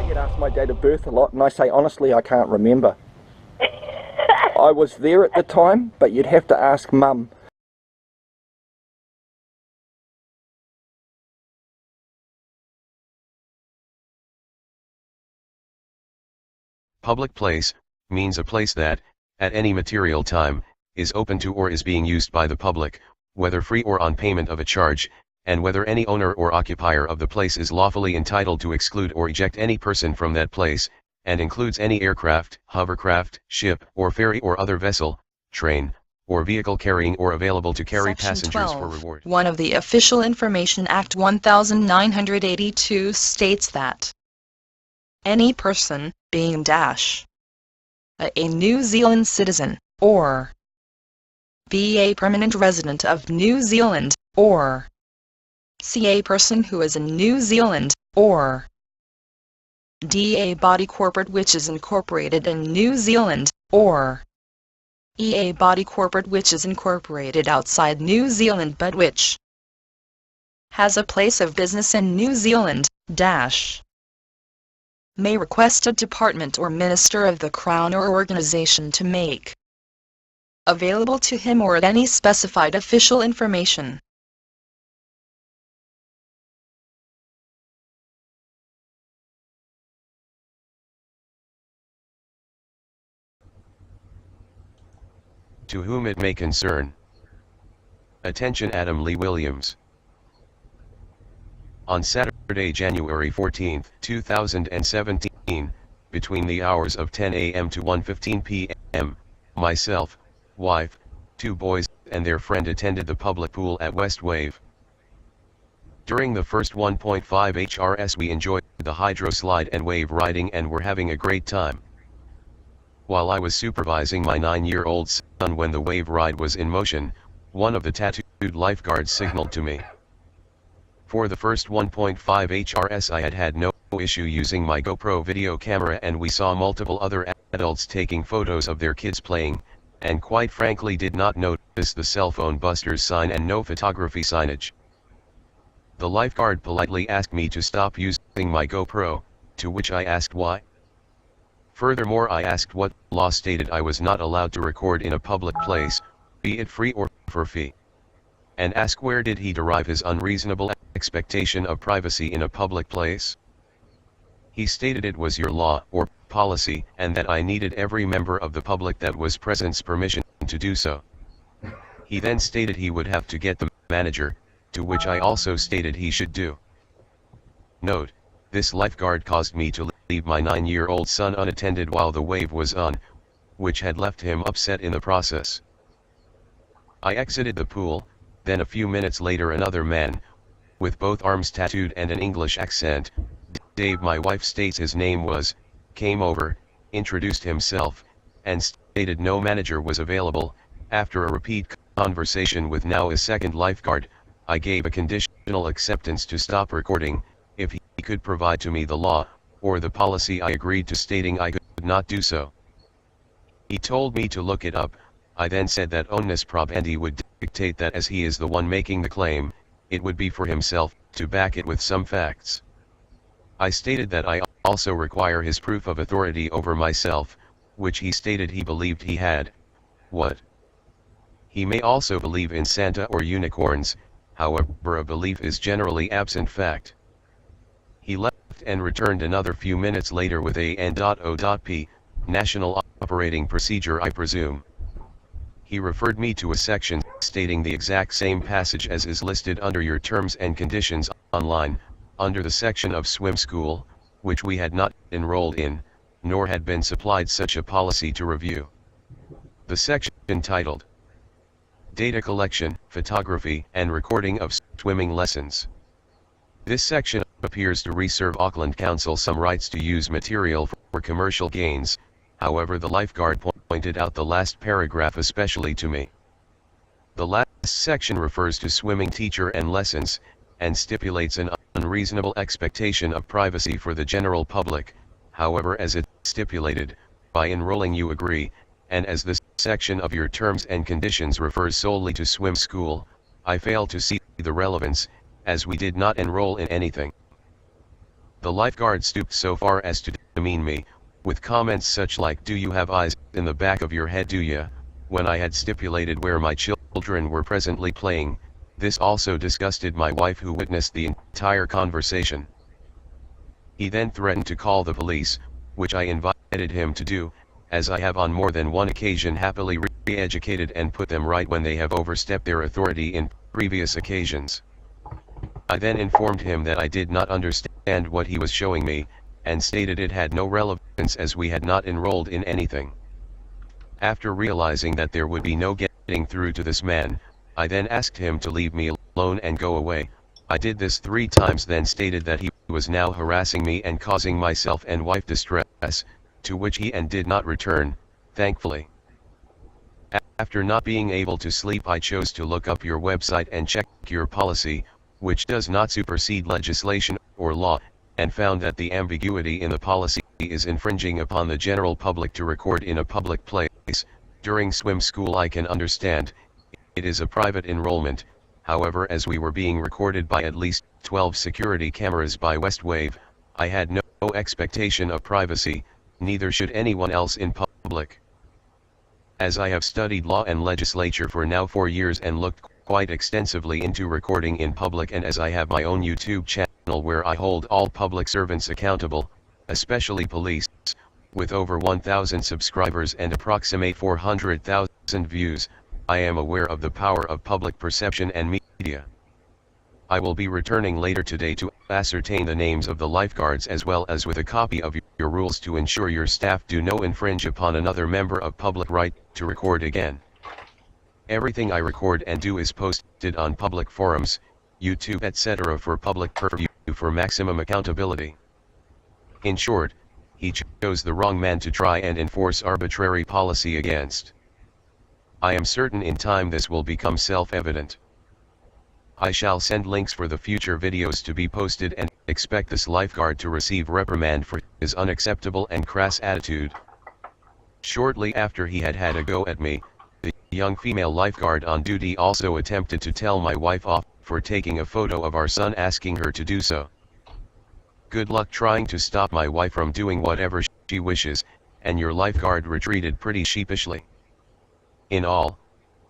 get asked my date of birth a lot, and I say honestly I can't remember. I was there at the time, but you'd have to ask Mum. Public place means a place that, at any material time, is open to or is being used by the public, whether free or on payment of a charge, and whether any owner or occupier of the place is lawfully entitled to exclude or eject any person from that place, and includes any aircraft, hovercraft, ship or ferry or other vessel, train, or vehicle carrying or available to carry Section passengers 12, for reward. 1 of the Official Information Act 1982 states that any person being a New Zealand citizen, or be a permanent resident of New Zealand, or c a person who is in New Zealand, or d a body corporate which is incorporated in New Zealand, or e a body corporate which is incorporated outside New Zealand but which has a place of business in New Zealand, may request a department or minister of the Crown or organization to make available to him or any specified official information. To whom it may concern. Attention Adam Lee Williams. On Saturday, January 14, 2017, between the hours of 10 a.m. to 1:15 p.m., myself, wife, 2 boys, and their friend attended the public pool at West Wave. During the first 1.5 HRS we enjoyed the hydro slide and wave riding and were having a great time. While I was supervising my 9-year-old son when the wave ride was in motion, one of the tattooed lifeguards signaled to me. For the first 1.5 HRS I had no issue using my GoPro video camera, and we saw multiple other adults taking photos of their kids playing, and quite frankly did not notice the cell phone busters sign and no photography signage. The lifeguard politely asked me to stop using my GoPro, to which I asked why. Furthermore, I asked what law stated I was not allowed to record in a public place, be it free or for fee. And asked where did he derive his unreasonable expectation of privacy in a public place. He stated it was your law or policy, and that I needed every member of the public that was present's permission to do so. He then stated he would have to get the manager, to which I also stated he should do. Note, this lifeguard caused me to leave my 9-year-old son unattended while the wave was on, which had left him upset in the process. I exited the pool, then a few minutes later another man, with both arms tattooed and an English accent, Dave my wife states his name was, came over, introduced himself, and stated no manager was available. After a repeat conversation with now a second lifeguard, I gave a conditional acceptance to stop recording, if he could provide to me the law, or the policy. I agreed to, stating I could not do so. He told me to look it up. I then said that onus probendi would dictate that as he is the one making the claim, it would be for himself to back it with some facts. I stated that I also require his proof of authority over myself, which he stated he believed he had. What? He may also believe in Santa or unicorns, however a belief is generally absent fact. He left and returned another few minutes later with a N.O.P, National Operating Procedure I presume. He referred me to a section stating the exact same passage as is listed under your terms and conditions online, under the section of swim school, which we had not enrolled in, nor had been supplied such a policy to review. The section titled Data Collection, Photography and Recording of Swimming Lessons. This section appears to reserve Auckland Council some rights to use material for commercial gains. However, the lifeguard pointed out the last paragraph especially to me. The last section refers to swimming teacher and lessons, and stipulates an unreasonable expectation of privacy for the general public. However, as it stipulated, by enrolling you agree, and as this section of your terms and conditions refers solely to swim school, I fail to see the relevance, as we did not enroll in anything. The lifeguard stooped so far as to demean me, with comments such like, "Do you have eyes in the back of your head, do ya?" when I had stipulated where my children were presently playing. This also disgusted my wife, who witnessed the entire conversation. He then threatened to call the police, which I invited him to do, as I have on more than one occasion happily re-educated and put them right when they have overstepped their authority in previous occasions. I then informed him that I did not understand what he was showing me, and stated it had no relevance as we had not enrolled in anything. After realizing that there would be no getting through to this man, I then asked him to leave me alone and go away. I did this 3 times, then stated that he was now harassing me and causing myself and wife distress, to which he did not return, thankfully. After not being able to sleep, I chose to look up your website and check your policy, which does not supersede legislation or law, and found that the ambiguity in the policy is infringing upon the general public to record in a public place. During swim school, I can understand, it is a private enrollment. However, as we were being recorded by at least 12 security cameras by Westwave, I had no expectation of privacy, neither should anyone else in public. As I have studied law and legislature for now 4 years and looked quite extensively into recording in public, and as I have my own YouTube channel where I hold all public servants accountable, especially police, with over 1,000 subscribers and approximate 400,000 views, I am aware of the power of public perception and media. I will be returning later today to ascertain the names of the lifeguards, as well as with a copy of your rules to ensure your staff do not infringe upon another member of public right to record again. Everything I record and do is posted on public forums, YouTube, etc. for public purview for maximum accountability. In short, he chose the wrong man to try and enforce arbitrary policy against. I am certain in time this will become self-evident. I shall send links for the future videos to be posted and expect this lifeguard to receive reprimand for his unacceptable and crass attitude. Shortly after he had had a go at me, the young female lifeguard on duty also attempted to tell my wife off for taking a photo of our son, asking her to do so. Good luck trying to stop my wife from doing whatever she wishes, and your lifeguard retreated pretty sheepishly. In all,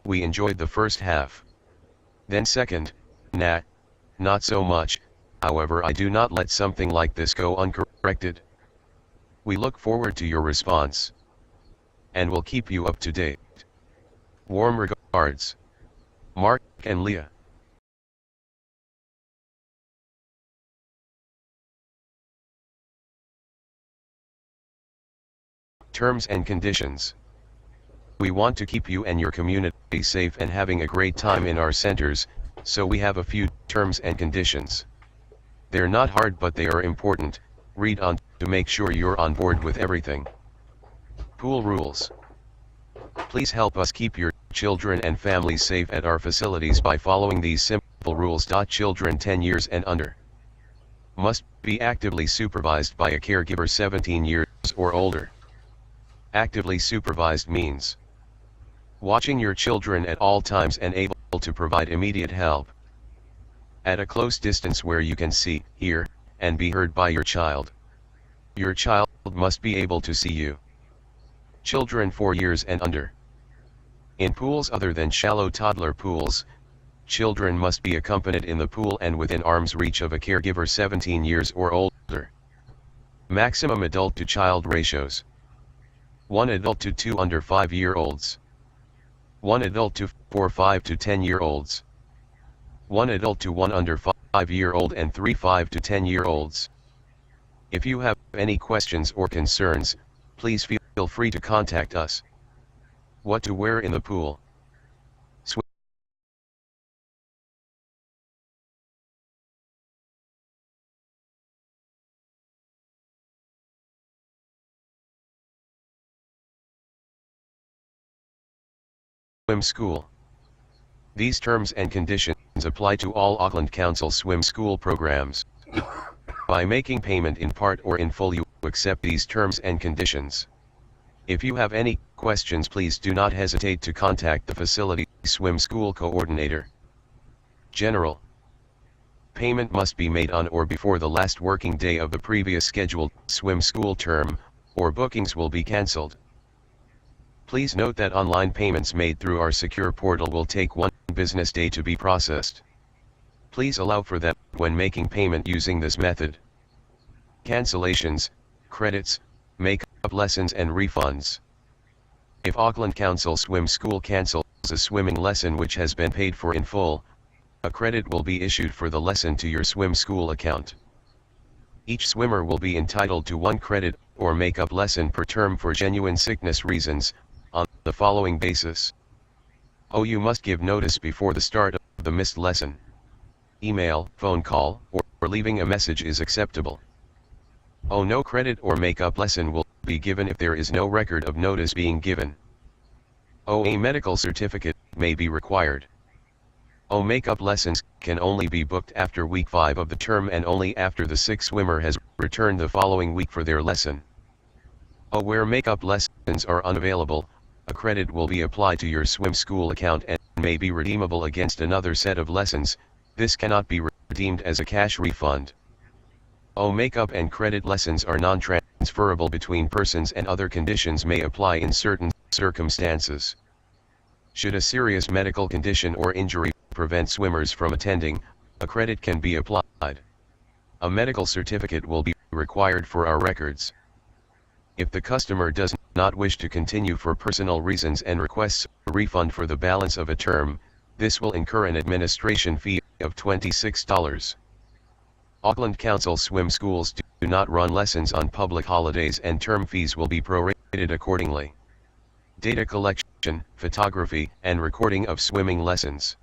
we enjoyed the first half. Then second, nah, not so much. However, I do not let something like this go uncorrected. We look forward to your response, and will keep you up to date. Warm regards, Mark and Leah. Terms and conditions. We want to keep you and your community safe and having a great time in our centers, so we have a few terms and conditions. They're not hard, but they are important. Read on to make sure you're on board with everything. Pool rules. Please help us keep your children and families safe at our facilities by following these simple rules. Children 10 years and under must be actively supervised by a caregiver 17 years or older. Actively supervised means watching your children at all times and able to provide immediate help at a close distance where you can see, hear, and be heard by your child. Your child must be able to see you. Children 4 years and under. In pools other than shallow toddler pools, children must be accompanied in the pool and within arm's reach of a caregiver 17 years or older. Maximum adult to child ratios: 1 adult to 2 under 5-year-olds. 1 adult to 4 5 to 10-year-olds. 1 adult to 1 under 5-year-old and 3 5 to 10-year-olds. If you have any questions or concerns, please feel free to contact us. What to wear in the pool. Swim school. These terms and conditions apply to all Auckland Council swim school programs. By making payment in part or in full, you accept these terms and conditions. If you have any questions, please do not hesitate to contact the facility swim school coordinator. General Payment must be made on or before the last working day of the previous scheduled swim school term, or bookings will be cancelled. Please note that online payments made through our secure portal will take 1 business day to be processed. Please allow for that when making payment using this method. Cancellations, credits, make-up lessons and refunds. If Auckland Council Swim School cancels a swimming lesson which has been paid for in full, a credit will be issued for the lesson to your swim school account. Each swimmer will be entitled to 1 credit or make-up lesson per term for genuine sickness reasons, on the following basis. You must give notice before the start of the missed lesson. Email, phone call, or leaving a message is acceptable. No credit or make-up lesson will be given if there is no record of notice being given. A medical certificate may be required. Make-up lessons can only be booked after week 5 of the term and only after the 6th swimmer has returned the following week for their lesson. Where make-up lessons are unavailable, a credit will be applied to your swim school account and may be redeemable against another set of lessons. This cannot be redeemed as a cash refund. Make-up and credit lessons are non-transferable between persons and other conditions may apply in certain circumstances. Should a serious medical condition or injury prevent swimmers from attending, a credit can be applied. A medical certificate will be required for our records. If the customer does not wish to continue for personal reasons and requests a refund for the balance of a term, this will incur an administration fee of $26. Auckland Council swim schools do not run lessons on public holidays and term fees will be prorated accordingly. Data collection, photography, and recording of swimming lessons.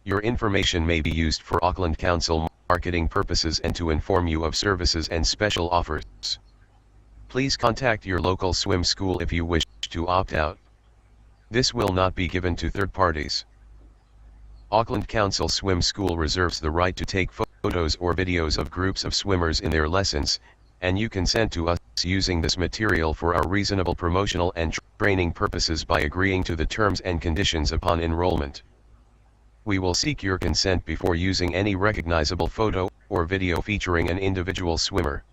Your information may be used for Auckland Council marketing purposes and to inform you of services and special offers. Please contact your local swim school if you wish to opt out. This will not be given to third parties. Auckland Council Swim School reserves the right to take photos or videos of groups of swimmers in their lessons, and you consent to us using this material for our reasonable promotional and training purposes by agreeing to the terms and conditions upon enrollment. We will seek your consent before using any recognizable photo or video featuring an individual swimmer.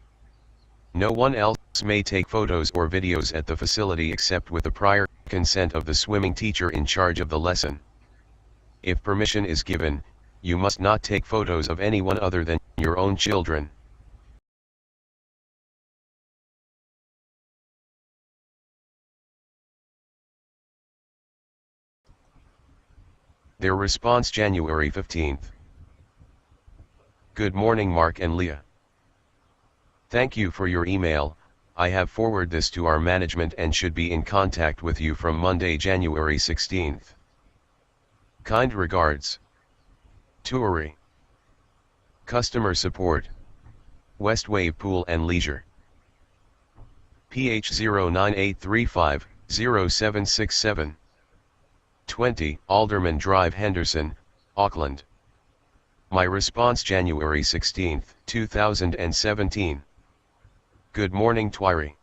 No one else may take photos or videos at the facility except with the prior consent of the swimming teacher in charge of the lesson. If permission is given, you must not take photos of anyone other than your own children. Their response January 15th. Good morning Mark and Leah. Thank you for your email. I have forwarded this to our management and should be in contact with you from Monday, January 16th. Kind regards. Touri. Customer Support. West Wave Pool and Leisure. PH 09835 0767. 20 Alderman Drive, Henderson, Auckland. My response January 16, 2017. Good morning Twyri.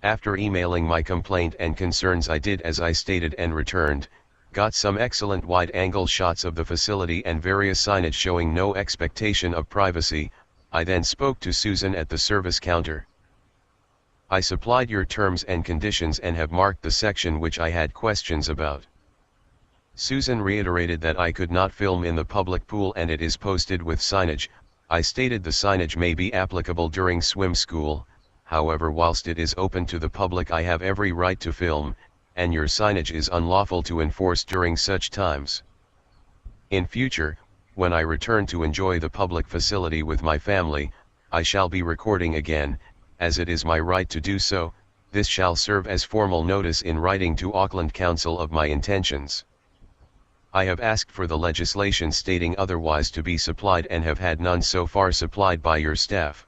After emailing my complaint and concerns, I did as I stated and returned, got some excellent wide-angle shots of the facility and various signage showing no expectation of privacy. I then spoke to Susan at the service counter. I supplied your terms and conditions and have marked the section which I had questions about. Susan reiterated that I could not film in the public pool and it is posted with signage. I stated the signage may be applicable during swim school, however whilst it is open to the public I have every right to film, and your signage is unlawful to enforce during such times. In future, when I return to enjoy the public facility with my family, I shall be recording again, as it is my right to do so. This shall serve as formal notice in writing to Auckland Council of my intentions. I have asked for the legislation stating otherwise to be supplied and have had none so far supplied by your staff.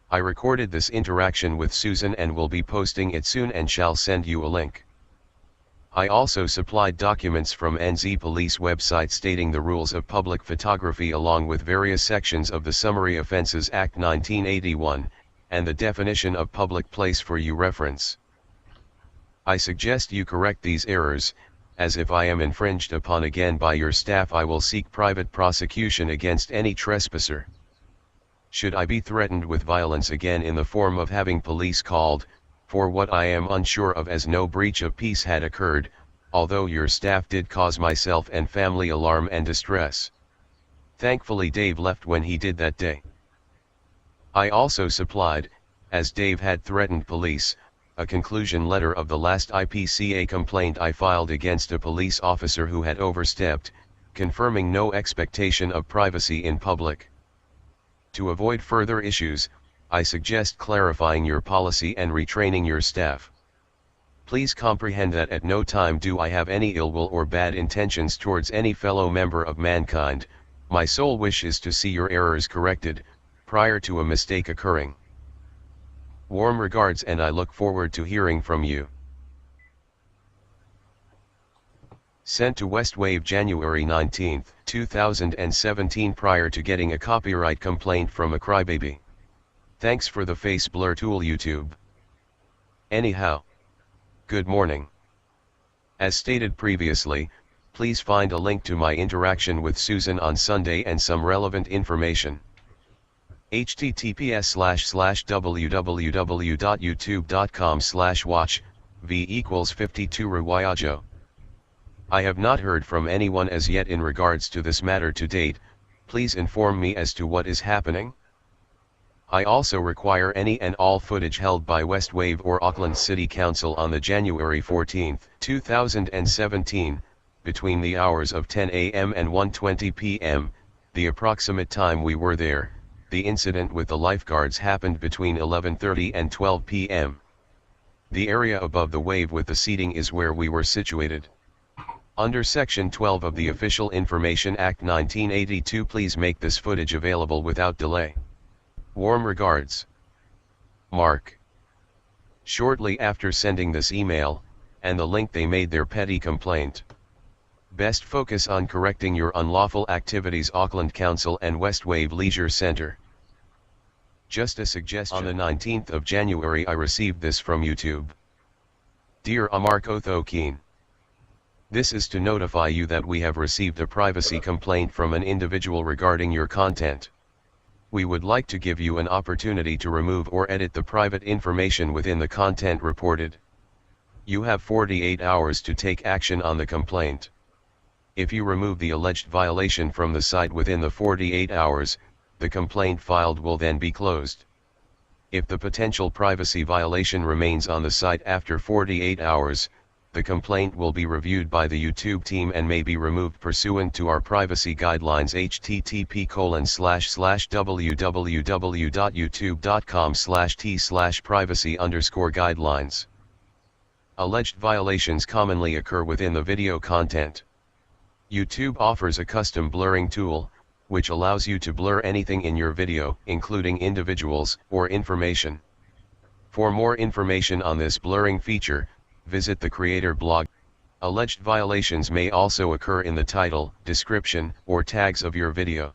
I recorded this interaction with Susan and will be posting it soon and shall send you a link. I also supplied documents from NZ Police website stating the rules of public photography along with various sections of the Summary Offences Act 1981, and the definition of public place for you reference. I suggest you correct these errors, as if I am infringed upon again by your staff, I will seek private prosecution against any trespasser. Should I be threatened with violence again in the form of having police called, for what I am unsure of, as no breach of peace had occurred, although your staff did cause myself and family alarm and distress. Thankfully Dave left when he did that day. I also supplied, as Dave had threatened police, a conclusion letter of the last IPCA complaint I filed against a police officer who had overstepped, confirming no expectation of privacy in public. To avoid further issues, I suggest clarifying your policy and retraining your staff. Please comprehend that at no time do I have any ill will or bad intentions towards any fellow member of mankind. My sole wish is to see your errors corrected, prior to a mistake occurring. Warm regards, and I look forward to hearing from you. Sent to Westwave January 19, 2017, prior to getting a copyright complaint from a crybaby. Thanks for the face blur tool, YouTube. Anyhow. Good morning. As stated previously, please find a link to my interaction with Susan on Sunday and some relevant information. https://www.youtube.com/watch v=52 Ruwayajo. I have not heard from anyone as yet in regards to this matter to date. Please inform me as to what is happening. I also require any and all footage held by Westwave or Auckland City Council on the January 14, 2017, between the hours of 10 a.m. and 1:20 p.m., the approximate time we were there. The incident with the lifeguards happened between 11:30 and 12 p.m. The area above the wave with the seating is where we were situated. Under Section 12 of the Official Information Act 1982, please make this footage available without delay. Warm regards. Mark. Shortly after sending this email, and the link, they made their petty complaint. Best focus on correcting your unlawful activities, Auckland Council and Westwave Leisure Centre. Just a suggestion. On the 19th of January I received this from YouTube. Dear Amark Othokeen. This is to notify you that we have received a privacy complaint from an individual regarding your content. We would like to give you an opportunity to remove or edit the private information within the content reported. You have 48 hours to take action on the complaint. If you remove the alleged violation from the site within the 48 hours, the complaint filed will then be closed. If the potential privacy violation remains on the site after 48 hours, the complaint will be reviewed by the YouTube team and may be removed pursuant to our privacy guidelines. http://www.youtube.com/t/privacy_guidelines. Alleged violations commonly occur within the video content. YouTube offers a custom blurring tool, which allows you to blur anything in your video, including individuals or information. For more information on this blurring feature, visit the creator blog. Alleged violations may also occur in the title, description, or tags of your video.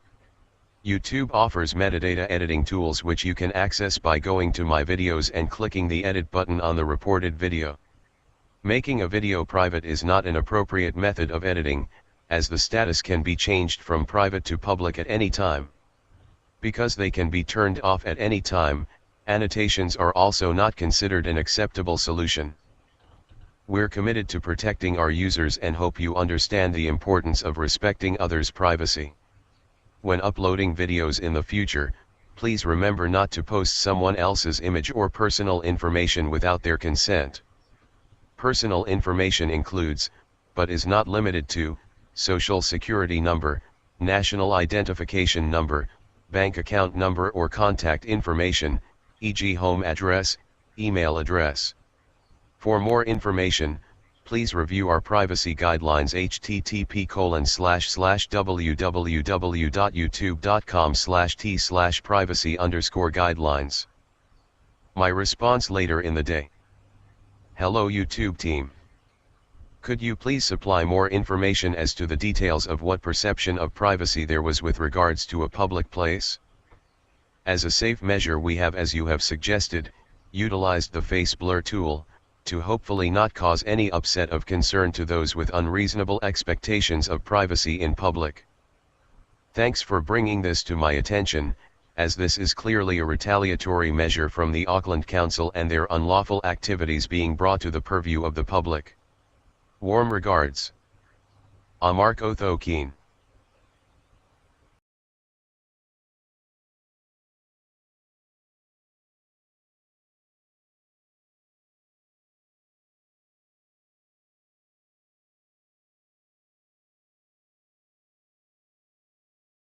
YouTube offers metadata editing tools which you can access by going to My Videos and clicking the edit button on the reported video. Making a video private is not an appropriate method of editing, as the status can be changed from private to public at any time. Because they can be turned off at any time, annotations are also not considered an acceptable solution. We're committed to protecting our users and hope you understand the importance of respecting others' privacy. When uploading videos in the future, please remember not to post someone else's image or personal information without their consent. Personal information includes, but is not limited to, Social Security number, national identification number, bank account number or contact information, e.g. home address, email address. For more information, please review our privacy guidelines. http://www.youtube.com/t/privacy_guidelines. My response later in the day. Hello YouTube team. Could you please supply more information as to the details of what perception of privacy there was with regards to a public place? As a safe measure, we have, as you have suggested, utilized the face blur tool, to hopefully not cause any upset of concern to those with unreasonable expectations of privacy in public. Thanks for bringing this to my attention, as this is clearly a retaliatory measure from the Auckland Council and their unlawful activities being brought to the purview of the public. Warm regards. Amark Otho Keen.